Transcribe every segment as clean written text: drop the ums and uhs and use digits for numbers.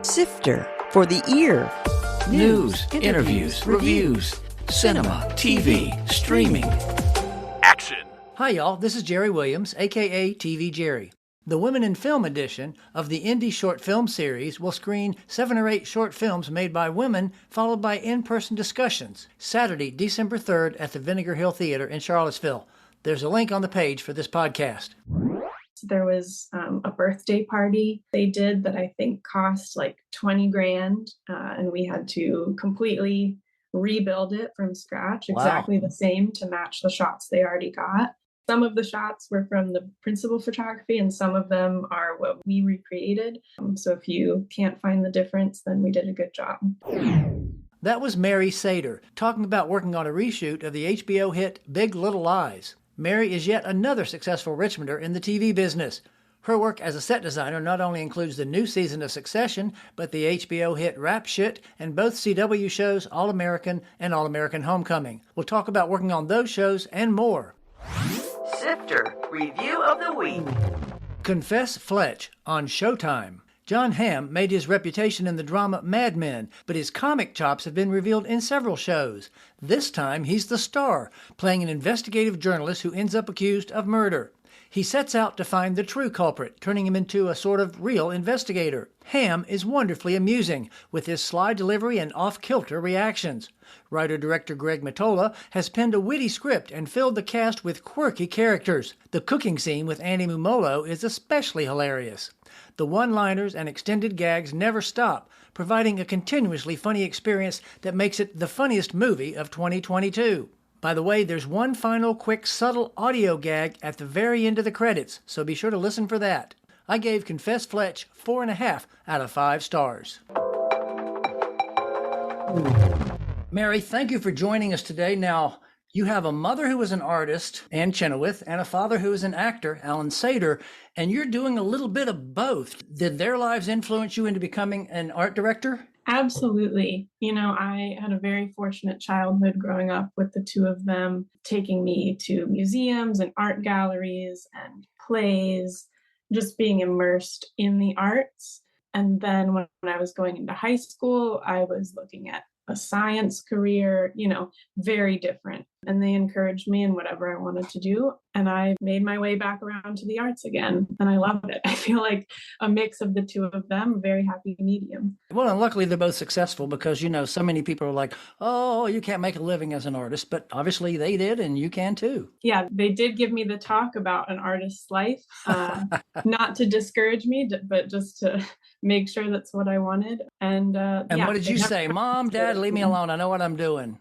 Sifter for the ear. News, interviews, reviews, cinema, TV, streaming. Action! Hi y'all, this is Jerry Williams, aka TV Jerry. The Women in Film edition of the Indie Short Film Series will screen 7 or 8 short films made by women, followed by in-person discussions, Saturday, December 3rd at the Vinegar Hill Theater in Charlottesville. There's a link on the page for this podcast. There was a birthday party they did that I think cost like 20 grand, and we had to completely rebuild it from scratch, exactly the same to match the shots they already got. Some of the shots were from the principal photography and some of them are what we recreated. So if you can't find the difference, then we did a good job. That was Mary Sater talking about working on a reshoot of the HBO hit Big Little Lies. Mary is yet another successful Richmonder in the TV business. Her work as a set designer not only includes the new season of Succession, but the HBO hit Rap Shit and both CW shows All-American and All-American Homecoming. We'll talk about working on those shows and more. Sifter Review of the Week. Confess Fletch on Showtime. John Hamm made his reputation in the drama Mad Men, but his comic chops have been revealed in several shows. This time, he's the star, playing an investigative journalist who ends up accused of murder. He sets out to find the true culprit, turning him into a sort of real investigator. Hamm is wonderfully amusing, with his sly delivery and off-kilter reactions. Writer-director Greg Mottola has penned a witty script and filled the cast with quirky characters. The cooking scene with Andy Mumolo is especially hilarious. The one-liners and extended gags never stop, providing a continuously funny experience that makes it the funniest movie of 2022. By the way, there's one final quick subtle audio gag at the very end of the credits, so be sure to listen for that. I gave Confess Fletch 4.5 out of 5 stars. Mary, thank you for joining us today. Now, you have a mother who is an artist, Ann Chenoweth, and a father who is an actor, Alan Sater, and you're doing a little bit of both. Did their lives influence you into becoming an art director? Absolutely. You know, I had a very fortunate childhood growing up with the two of them taking me to museums and art galleries and plays, just being immersed in the arts. And then when I was going into high school, I was looking at a science career, you know, very different. And they encouraged me in whatever I wanted to do. And I made my way back around to the arts again. And I loved it. I feel like a mix of the two of them, a very happy medium. Well, and luckily they're both successful because, you know, so many people are like, oh, you can't make a living as an artist. But obviously they did, and you can too. Yeah, they did give me the talk about an artist's life, not to discourage me, but just to make sure that's what I wanted. And what did you say? Mom, Dad, leave me alone. I know what I'm doing.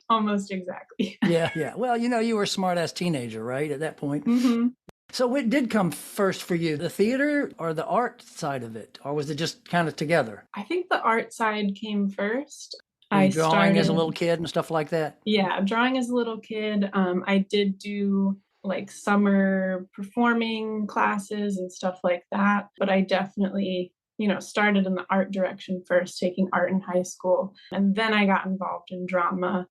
Almost exactly. Yeah. Well, you know, you were a smart-ass teenager, right, at that point? Mm-hmm. So what did come first for you, the theater or the art side of it? Or was it just kind of together? I think the art side came first. I drawing as a little kid and stuff like that? Yeah, drawing as a little kid. I did do like summer performing classes and stuff like that. But I definitely, you know, started in the art direction first, taking art in high school. And then I got involved in drama,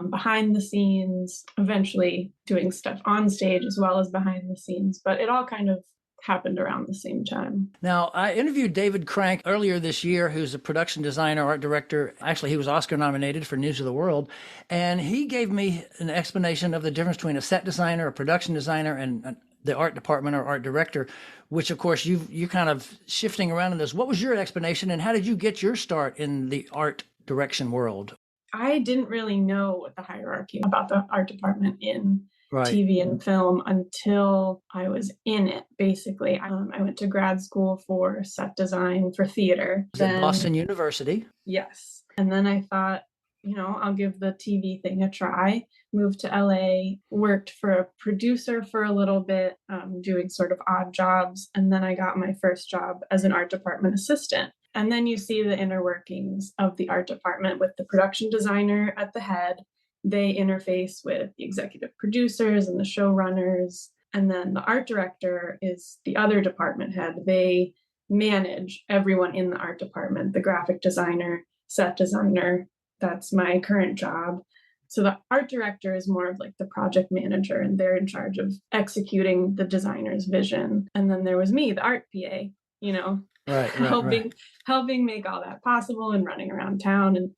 behind the scenes, eventually doing stuff on stage as well as behind the scenes. But it all kind of happened around the same time. Now, I interviewed David Crank earlier this year, who's a production designer, art director. Actually, he was Oscar nominated for News of the World. And he gave me an explanation of the difference between a set designer, a production designer, and the art department or art director, which of course you're kind of shifting around in this. What was your explanation and how did you get your start in the art direction world? I didn't really know what the hierarchy about the art department in Right. TV and film until I was in it, basically. I went to grad school for set design for theater. At Boston University. Yes. And then I thought, you know, I'll give the TV thing a try. Moved to LA, worked for a producer for a little bit, doing sort of odd jobs. And then I got my first job as an art department assistant. And then you see the inner workings of the art department with the production designer at the head. They interface with the executive producers and the showrunners. And then the art director is the other department head. They manage everyone in the art department, the graphic designer, set designer. That's my current job. So the art director is more of like the project manager, and they're in charge of executing the designer's vision. And then there was me, the art PA, you know, Right, right, right. helping make all that possible and running around town and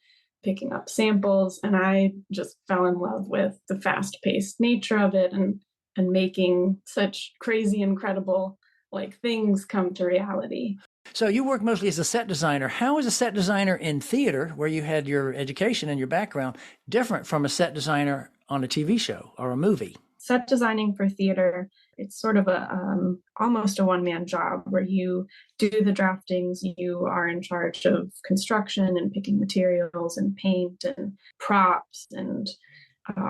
picking up samples. And I just fell in love with the fast-paced nature of it and making such crazy, incredible like things come to reality. So you work mostly as a set designer. How is a set designer in theater, where you had your education and your background, different from a set designer on a TV show or a movie? Set designing for theater, it's sort of a almost a one-man job where you do the draftings, you are in charge of construction and picking materials and paint and props and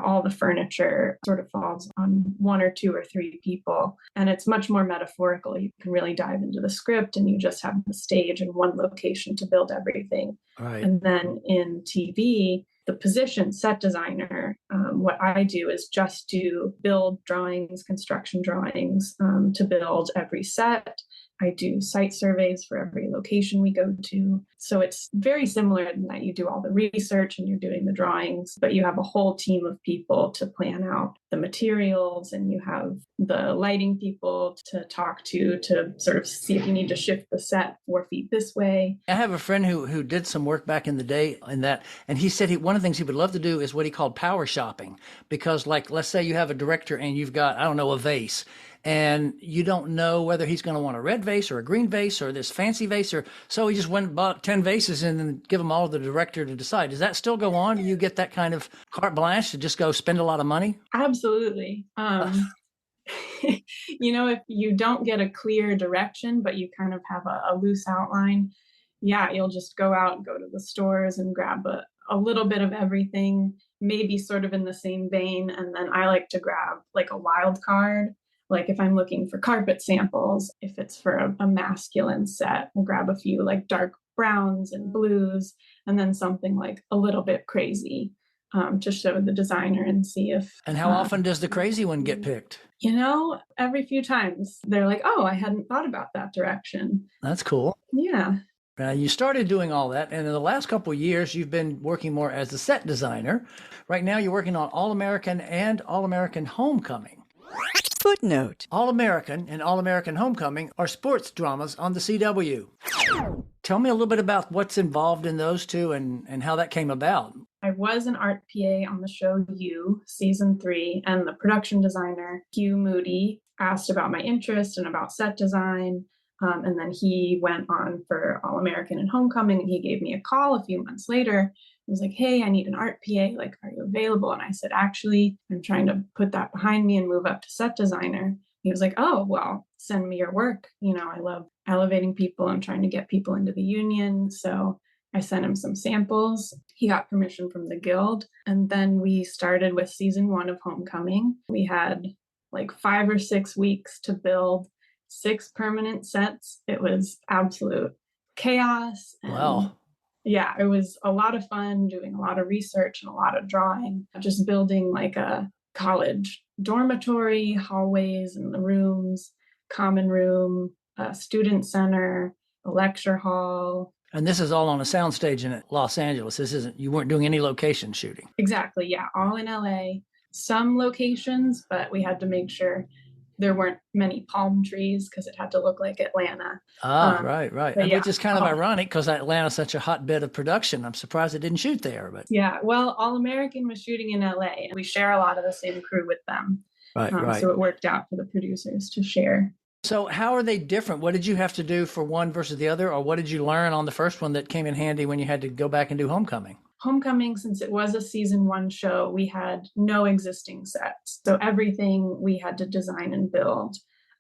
all the furniture sort of falls on one or two or three people. And it's much more metaphorical. You can really dive into the script and you just have the stage and one location to build everything. Right. And then in TV, the position set designer, what I do is just to build drawings, construction drawings, to build every set. I do site surveys for every location we go to. So it's very similar in that you do all the research and you're doing the drawings, but you have a whole team of people to plan out the materials, and you have the lighting people to talk to sort of see if you need to shift the set 4 feet this way. I have a friend who did some work back in the day in that, and he said one of the things he would love to do is what he called power shopping, because like, let's say you have a director and you've got, I don't know, a vase, and you don't know whether he's going to want a red vase or a green vase or this fancy vase, or so he just went and bought 10 vases and then give them all to the director to decide. Does that still go on? Do you get that kind of carte blanche to just go spend a lot of money? Absolutely. If you don't get a clear direction, but you kind of have a loose outline, yeah, you'll just go out and go to the stores and grab a little bit of everything, maybe sort of in the same vein. And then I like to grab like a wild card. Like if I'm looking for carpet samples, if it's for a masculine set, we'll grab a few like dark browns and blues, and then something like a little bit crazy to show the designer and see if. And how often does the crazy one get picked? Every few times they're like, oh, I hadn't thought about that direction. That's cool. Yeah. Now, you started doing all that, and in the last couple of years, you've been working more as a set designer. Right now, you're working on All-American and All-American Homecoming. Footnote. All-American and All-American Homecoming are sports dramas on the CW. Tell me a little bit about what's involved in those two and how that came about. I was an art PA on the show You, season 3, and the production designer, Hugh Moody, asked about my interest and about set design. And then he went on for All-American and Homecoming, and he gave me a call a few months later. He was like, hey, I need an art PA. Like, are you available? And I said, actually, I'm trying to put that behind me and move up to set designer. He was like, oh, well, send me your work. I love elevating people and trying to get people into the union. So I sent him some samples. He got permission from the guild. And then we started with season 1 of Homecoming. We had like 5 or 6 weeks to build 6 permanent sets. It was absolute chaos. Wow. Yeah, it was a lot of fun doing a lot of research and a lot of drawing, just building like a college dormitory, hallways and the rooms, common room, a student center, a lecture hall. And this is all on a soundstage in Los Angeles. You weren't doing any location shooting. Exactly. Yeah. All in LA, some locations, but we had to make sure there weren't many palm trees because it had to look like Atlanta. Right. And yeah. which is kind of ironic because Atlanta's such a hotbed of production. I'm surprised it didn't shoot there. But yeah, well, All-American was shooting in LA, and we share a lot of the same crew with them. Right. So it worked out for the producers to share. So how are they different? What did you have to do for one versus the other? Or what did you learn on the first one that came in handy when you had to go back and do Homecoming? Homecoming, since it was a season 1 show, we had no existing sets. So everything we had to design and build.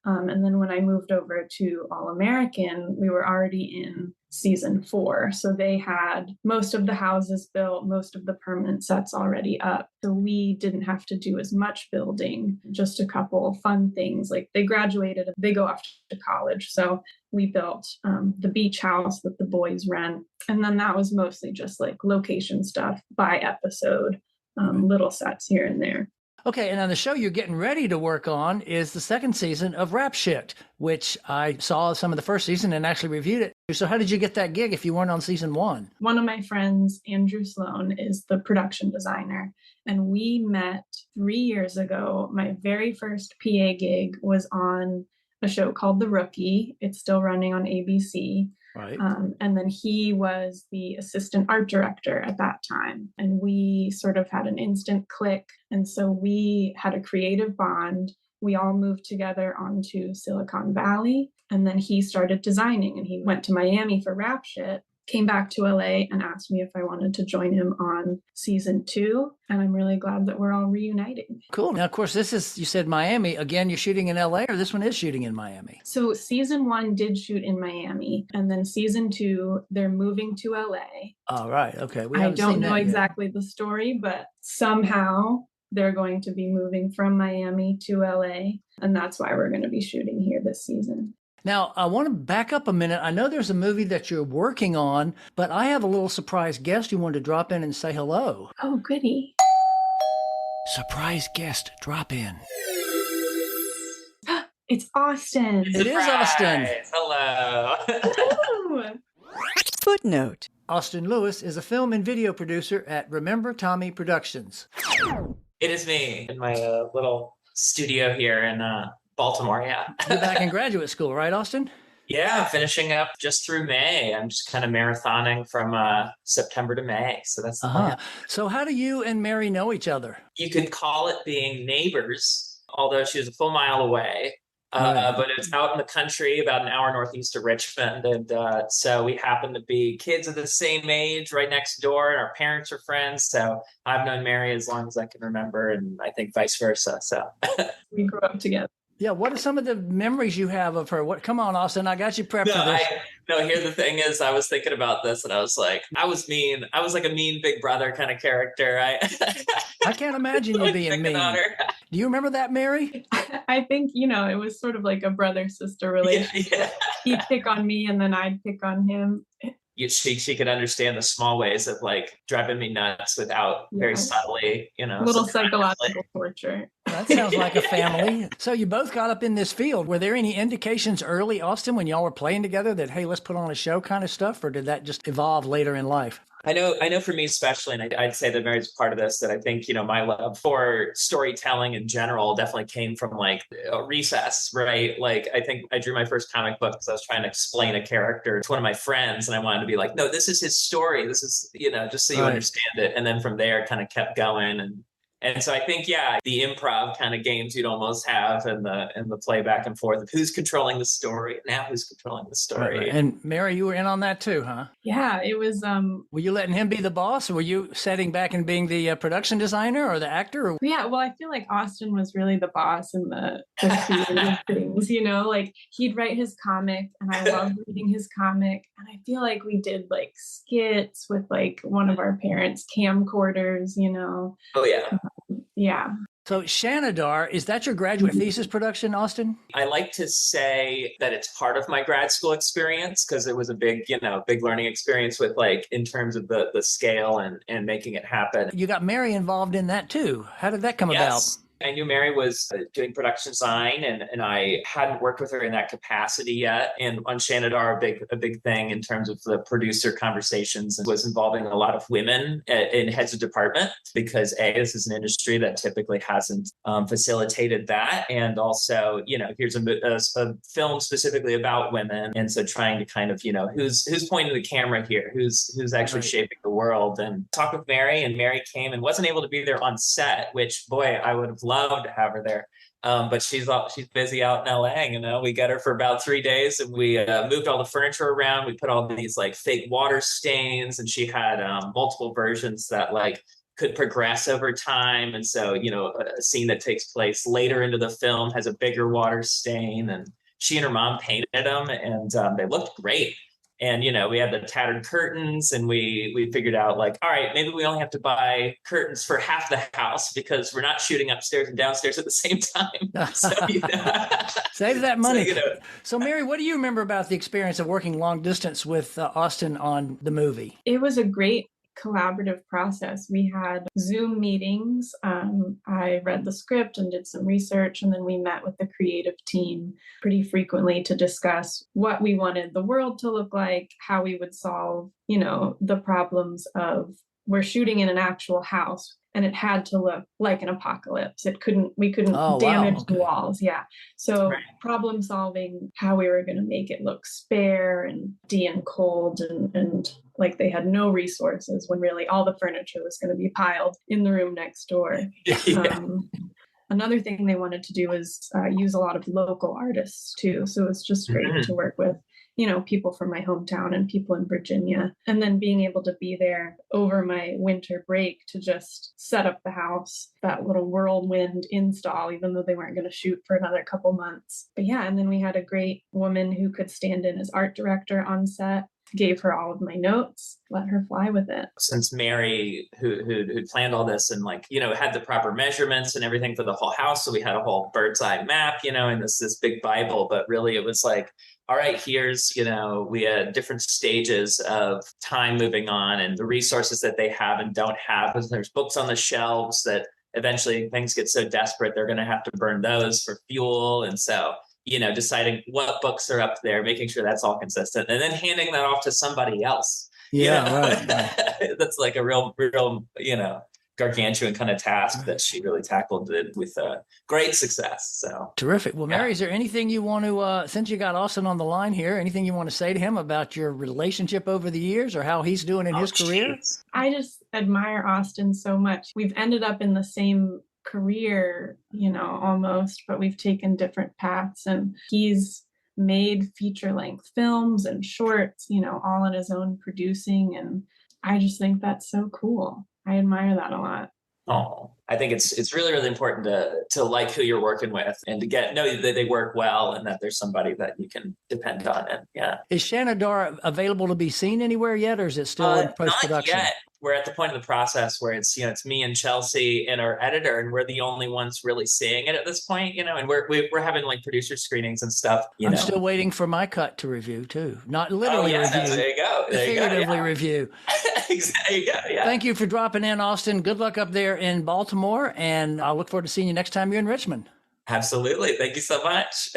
And then when I moved over to All-American, we were already in season 4. So they had most of the houses built, most of the permanent sets already up. So we didn't have to do as much building, just a couple of fun things. Like they graduated, they go off to college. So we built the beach house that the boys rent. And then that was mostly just like location stuff by episode, little sets here and there. Okay, and on the show you're getting ready to work on is the second season of Rap Shit, which I saw some of the first season and actually reviewed it. So how did you get that gig if you weren't on season 1? One of my friends, Andrew Sloan, is the production designer, and we met 3 years ago. My very first PA gig was on a show called The Rookie. It's still running on ABC. Right. And then he was the assistant art director at that time. And we sort of had an instant click. And so we had a creative bond. We all moved together onto Silicon Valley. And then he started designing, and he went to Miami for Rap Shit, came back to LA and asked me if I wanted to join him on season 2. And I'm really glad that we're all reuniting. Cool. Now, of course, this is, you said Miami. Again, you're shooting in LA, or this one is shooting in Miami? So season 1 did shoot in Miami. And then season 2, they're moving to LA. Oh, right. Okay. I don't know exactly the story, but somehow they're going to be moving from Miami to LA. And that's why we're going to be shooting here this season. Now, I want to back up a minute. I know there's a movie that you're working on, but I have a little surprise guest who wanted to drop in and say hello. Oh, goody. Surprise guest, drop in. It's Austin. It is Austin. Hello. Hello. Footnote. Austin Lewis is a film and video producer at Remember Tommy Productions. It is me in my little studio here in Baltimore, yeah. You're back in graduate school, right, Austin? Yeah, finishing up just through May. I'm just kind of marathoning from September to May. So that's the plan. So how do you and Mary know each other? You could call it being neighbors, although she was a full mile away. But it's out in the country, about an hour northeast of Richmond. And so we happen to be kids of the same age right next door, and our parents are friends. So I've known Mary as long as I can remember, and I think vice versa. So we grew up together. Yeah, what are some of the memories you have of her? Come on, Austin, I got you prepped for this. Here the thing is, I was thinking about this, and I was like, I was mean. I was like a mean big brother kind of character. I can't imagine you being mean. Do you remember that, Mary? I think, it was sort of like a brother-sister relationship. Yeah. He'd pick on me, and then I'd pick on him. She could understand the small ways of like driving me nuts without very subtly, little psychological torture. That sounds like a family. So you both got up in this field. Were there any indications early, Austin, when y'all were playing together that, hey, let's put on a show kind of stuff, or did that just evolve later in life? I know for me especially, and I'd say that Mary's part of this, that I think, my love for storytelling in general definitely came from like recess, right? Like I think I drew my first comic book because I was trying to explain a character to one of my friends, and I wanted to be like, no, this is his story. This is, just so you understand it. And then from there kind of kept going. And so I think, the improv kind of games you'd almost have and the play back and forth of who's controlling the story. Now who's controlling the story. Right. And Mary, you were in on that too, huh? Yeah, it was. Were you letting him be the boss, or were you setting back and being the production designer or the actor? Or... Yeah, well, I feel like Austin was really the boss in the creative things, like he'd write his comic, and I loved reading his comic. And I feel like we did like skits with like one of our parents' camcorders, Oh, yeah. Yeah. So Shanadar, is that your graduate thesis production, Austin? I like to say that it's part of my grad school experience because it was a big learning experience with like in terms of the scale and making it happen. You got Mary involved in that too. How did that come about? I knew Mary was doing production design, and I hadn't worked with her in that capacity yet. And on Shanadar, a big thing in terms of the producer conversations was involving a lot of women in heads of department, because this is an industry that typically hasn't facilitated that. And also, here's a film specifically about women. And so trying to kind of, who's pointing the camera here, who's actually shaping the world, and talk with Mary. And Mary came and wasn't able to be there on set, which, boy, I would have loved to have her there. But she's busy out in LA. We got her for about 3 days, and we moved all the furniture around. We put all these like fake water stains, and she had multiple versions that like could progress over time. And so, a scene that takes place later into the film has a bigger water stain, and she and her mom painted them, and they looked great. And, we had the tattered curtains, and we figured out like, all right, maybe we only have to buy curtains for half the house because we're not shooting upstairs and downstairs at the same time. So, Save that money. So, Mary, what do you remember about the experience of working long distance with Austin on the movie? It was a great collaborative process. We had Zoom meetings. I read the script and did some research, and then we met with the creative team pretty frequently to discuss what we wanted the world to look like, how we would solve, the problems of we're shooting in an actual house. and it had to look like an apocalypse. We couldn't Oh, wow. damage Okay. the walls. Yeah. So Right. problem solving, how we were going to make it look spare and and cold, and like they had no resources when really all the furniture was going to be piled in the room next door. Yeah. Another thing they wanted to do was use a lot of local artists too. So it's just great to work with, people from my hometown and people in Virginia. And then being able to be there over my winter break to just set up the house, that little whirlwind install, even though they weren't going to shoot for another couple months. But yeah, and then we had a great woman who could stand in as art director on set. Gave her all of my notes, let her fly with it. Since Mary, who planned all this and had the proper measurements and everything for the whole house, so we had a whole bird's eye map, and this big Bible. But really, it was like, all right, here's we had different stages of time moving on and the resources that they have and don't have. There's books on the shelves that eventually things get so desperate they're going to have to burn those for fuel, and so. Deciding what books are up there, making sure that's all consistent, and then handing that off to somebody else. Yeah, right. That's like a real, gargantuan kind of task that she really tackled it with great success. So terrific. Well, Mary, is there anything you want to, since you got Austin on the line here, anything you want to say to him about your relationship over the years or how he's doing in his career? I just admire Austin so much. We've ended up in the same career, almost, but we've taken different paths, and he's made feature-length films and shorts, all on his own producing, and I just think that's so cool. I admire that a lot. Oh, I think it's really, really important to like who you're working with and to know that they work well and that there's somebody that you can depend on. And yeah. Is Shanadar available to be seen anywhere yet, or is it still in post-production? Not yet. We're at the point of the process where it's me and Chelsea and our editor, and we're the only ones really seeing it at this point, and we're having like producer screenings and stuff. I'm still waiting for my cut to review too, not literally review. There you go. Figuratively review. Exactly. Yeah. Thank you for dropping in, Austin. Good luck up there in Baltimore, and I'll look forward to seeing you next time you're in Richmond. Absolutely. Thank you so much.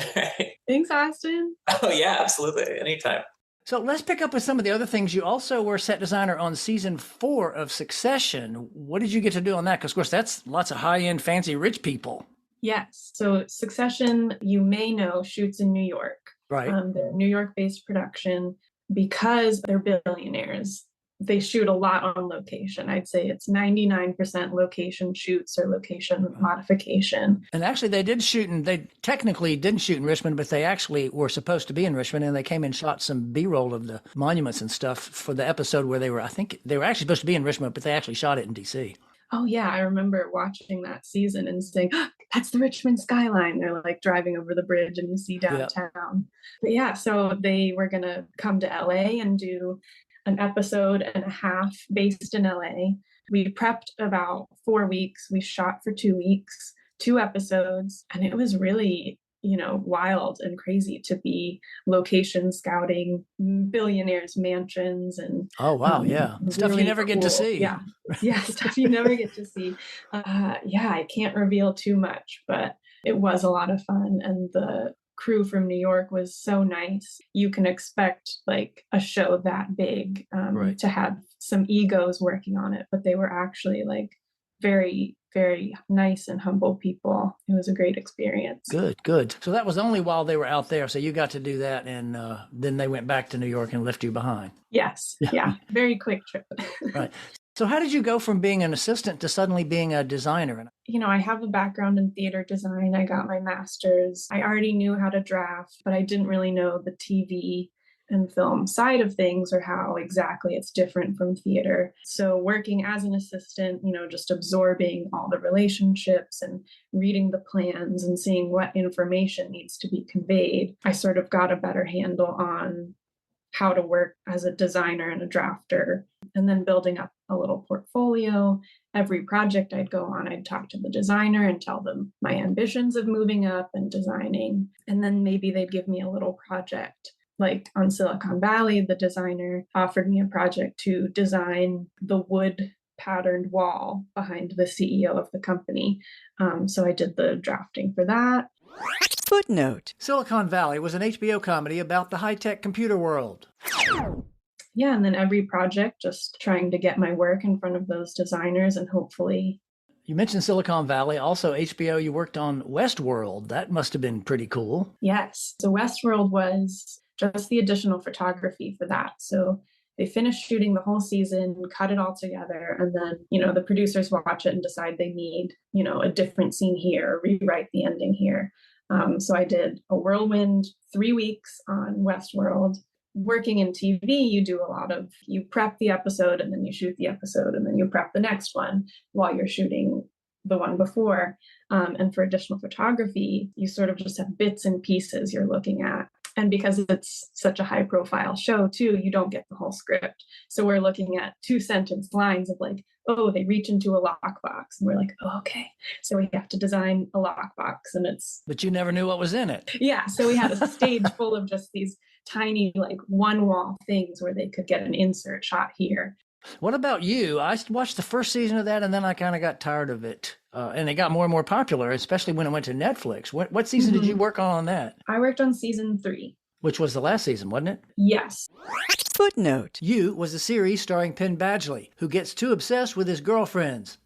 Thanks, Austin. Oh yeah, absolutely. Anytime. So let's pick up with some of the other things. You also were set designer on season 4 of Succession. What did you get to do on that? Because, of course, that's lots of high-end, fancy, rich people. Yes. So Succession, you may know, shoots in New York. Right. They're a New York-based production. Because they're billionaires, they shoot a lot on location. I'd say it's 99% location shoots or location modification. And actually, they technically didn't shoot in Richmond, but they actually were supposed to be in Richmond, and they came and shot some B-roll of the monuments and stuff for the episode where I think they were actually supposed to be in Richmond, but they actually shot it in D.C. Oh, yeah. I remember watching that season and saying, oh, that's the Richmond skyline. They're like driving over the bridge and you see downtown. Yeah. But yeah, so they were going to come to LA and do an episode and a half based in LA. We prepped about 4 weeks. We shot for 2 weeks, 2 episodes, and it was really, wild and crazy to be location scouting billionaires' mansions and oh wow, yeah, stuff you never get to see. Yeah, stuff you never get to see. I can't reveal too much, but it was a lot of fun, and the crew from New York was so nice. You can expect like a show that big to have some egos working on it, but they were actually like very, very nice and humble people. It was a great experience. Good. So that was only while they were out there. So you got to do that, and then they went back to New York and left you behind. Yes. Yeah. Very quick trip. Right. So how did you go from being an assistant to suddenly being a designer? I have a background in theater design. I got my master's. I already knew how to draft, but I didn't really know the TV and film side of things or how exactly it's different from theater. So working as an assistant, just absorbing all the relationships and reading the plans and seeing what information needs to be conveyed, I sort of got a better handle on how to work as a designer and a drafter, and then building up a little portfolio. Every project I'd go on, I'd talk to the designer and tell them my ambitions of moving up and designing. And then maybe they'd give me a little project. Like on Silicon Valley, the designer offered me a project to design the wood patterned wall behind the CEO of the company. So I did the drafting for that. Footnote. Silicon Valley was an HBO comedy about the high-tech computer world. Yeah, and then every project, just trying to get my work in front of those designers and hopefully You mentioned Silicon Valley. Also, HBO, you worked on Westworld. That must have been pretty cool. Yes. So Westworld was just the additional photography for that. So they finished shooting the whole season, cut it all together, and then, the producers watch it and decide they need, a different scene here, rewrite the ending here. So I did a whirlwind 3 weeks on Westworld. Working in TV, you do a lot of, you prep the episode and then you shoot the episode and then you prep the next one while you're shooting the one before. And for additional photography, you sort of just have bits and pieces you're looking at. And because it's such a high profile show too, you don't get the whole script. So we're looking at 2-sentence lines of like, oh, they reach into a lockbox. And we're like, oh, okay. So we have to design a lockbox and it's. But you never knew what was in it. Yeah. So we had a stage full of just these tiny, like one wall things where they could get an insert shot here. What about you? I watched the first season of that and then I kind of got tired of it. And it got more and more popular, especially when it went to Netflix. What season did you work on that? I worked on season 3. Which was the last season, wasn't it? Yes. Footnote. You was a series starring Penn Badgley, who gets too obsessed with his girlfriends.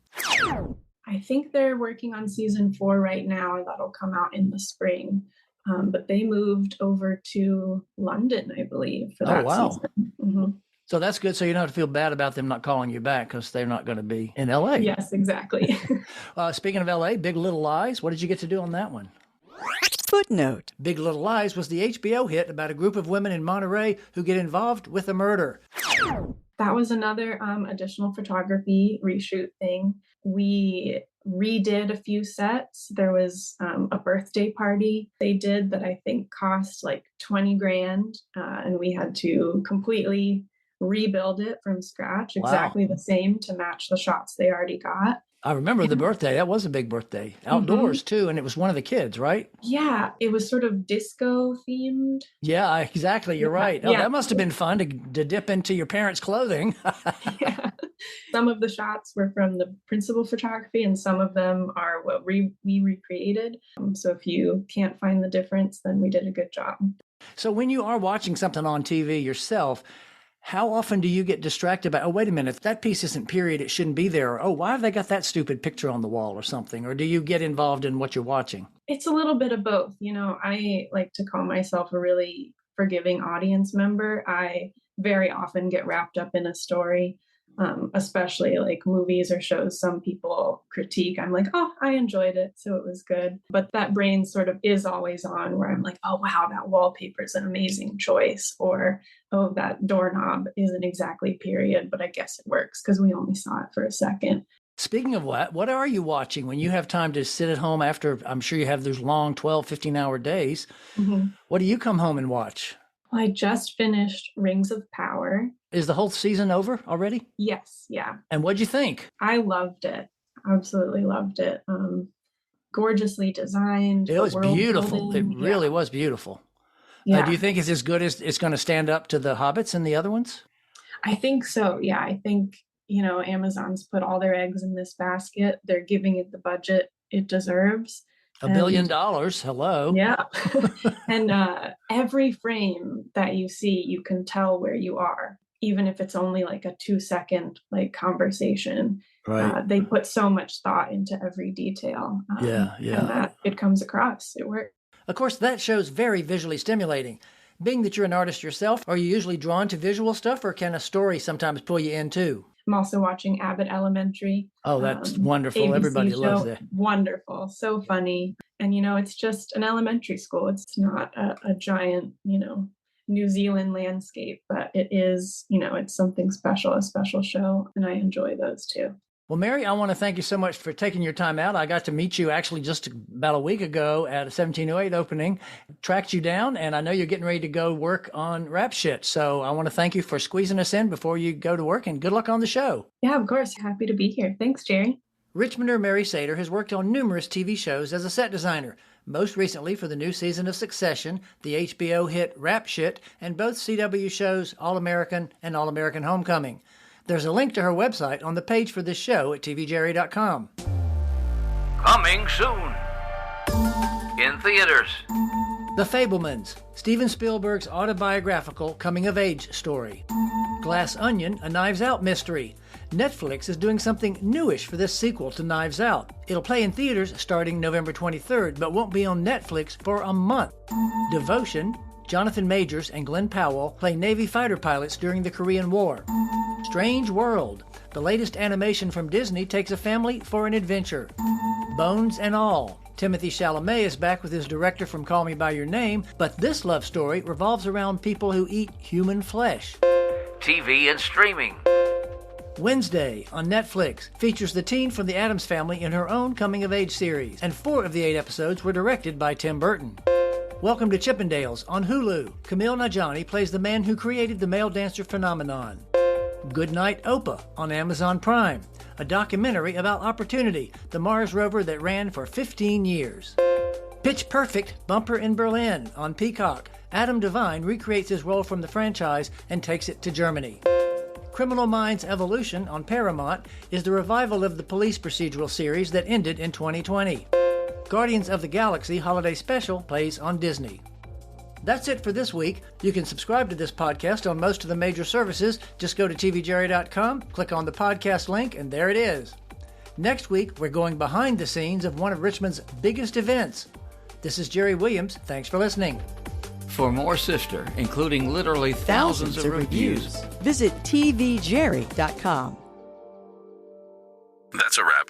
I think they're working on season 4 right now, and that'll come out in the spring. But they moved over to London, I believe, for that season. Mm-hmm. So that's good. So you don't have to feel bad about them not calling you back because they're not going to be in LA. Yes, exactly. Speaking of LA, Big Little Lies, what did you get to do on that one? Footnote. Big Little Lies was the HBO hit about a group of women in Monterey who get involved with a murder. That was another additional photography reshoot thing. We redid a few sets. There was a birthday party they did that I think cost like 20 grand. And we had to completely rebuild it from scratch, exactly the same to match the shots they already got. I remember the birthday. That was a big birthday. Outdoors, too. And it was one of the kids, right? Yeah. It was sort of disco themed. Yeah, exactly. You're right. Oh, that must have been fun to dip into your parents' clothing. Yeah. Some of the shots were from the principal photography and some of them are what we recreated. So if you can't find the difference, then we did a good job. So when you are watching something on TV yourself, how often do you get distracted by, oh, wait a minute, that piece isn't period, it shouldn't be there. Or, oh, why have they got that stupid picture on the wall or something? Or do you get involved in what you're watching? It's a little bit of both. I like to call myself a really forgiving audience member. I very often get wrapped up in a story, especially like movies or shows some people critique. I'm like, oh, I enjoyed it, so it was good. But that brain sort of is always on where I'm like, oh, wow, that wallpaper is an amazing choice. Or, oh, that doorknob isn't exactly period, but I guess it works because we only saw it for a second. Speaking of what are you watching when you have time to sit at home after, I'm sure you have those long 12, 15-hour days. Mm-hmm. What do you come home and watch? Well, I just finished Rings of Power. Is the whole season over already? Yes, yeah. And what'd you think? I loved it. Absolutely loved it. Gorgeously designed. It was beautiful. Building. It really was beautiful. Yeah. Do you think it's as good as it's going to stand up to the Hobbits and the other ones? I think so. Yeah, I think, Amazon's put all their eggs in this basket. They're giving it the budget it deserves. $1 billion. Hello. Yeah. And every frame that you see, you can tell where you are, even if it's only like a 2-second conversation. Right. They put so much thought into every detail. Yeah. And that it comes across. It works. Of course, that show's very visually stimulating. Being that you're an artist yourself, are you usually drawn to visual stuff, or can a story sometimes pull you in too? I'm also watching Abbott Elementary. Oh, that's wonderful. ABC Everybody show. Loves that. Wonderful. So funny. And, it's just an elementary school. It's not a giant, New Zealand landscape, but it is, it's something special, a special show. And I enjoy those too. Well, Mary, I want to thank you so much for taking your time out. I got to meet you actually just about a week ago at a 1708 opening, tracked you down, and I know you're getting ready to go work on Rap Shit. So I want to thank you for squeezing us in before you go to work, and good luck on the show. Yeah, of course. Happy to be here. Thanks, Jerry. Richmonder Mary Sater has worked on numerous TV shows as a set designer, most recently for the new season of Succession, the HBO hit Rap Shit, and both CW shows All-American and All-American Homecoming. There's a link to her website on the page for this show at tvjerry.com. Coming soon. In theaters. The Fabelmans, Steven Spielberg's autobiographical coming-of-age story. Glass Onion, a Knives Out mystery. Netflix is doing something newish for this sequel to Knives Out. It'll play in theaters starting November 23rd, but won't be on Netflix for a month. Devotion. Jonathan Majors and Glenn Powell play Navy fighter pilots during the Korean War. Strange World. The latest animation from Disney takes a family for an adventure. Bones and All. Timothée Chalamet is back with his director from Call Me By Your Name, but this love story revolves around people who eat human flesh. TV and streaming. Wednesday on Netflix features the teen from the Addams Family in her own coming-of-age series, and 4 of the 8 episodes were directed by Tim Burton. Welcome to Chippendales on Hulu. Kumail Nanjiani plays the man who created the male dancer phenomenon. Goodnight Opa on Amazon Prime, a documentary about Opportunity, the Mars rover that ran for 15 years. Pitch Perfect Bumper in Berlin on Peacock. Adam Devine recreates his role from the franchise and takes it to Germany. Criminal Minds Evolution on Paramount is the revival of the police procedural series that ended in 2020. Guardians of the Galaxy Holiday Special plays on Disney. That's it for this week. You can subscribe to this podcast on most of the major services. Just go to tvjerry.com, click on the podcast link, and there it is. Next week, we're going behind the scenes of one of Richmond's biggest events. This is Jerry Williams. Thanks for listening. For more Sister, including literally thousands of reviews, Visit tvjerry.com. That's a wrap.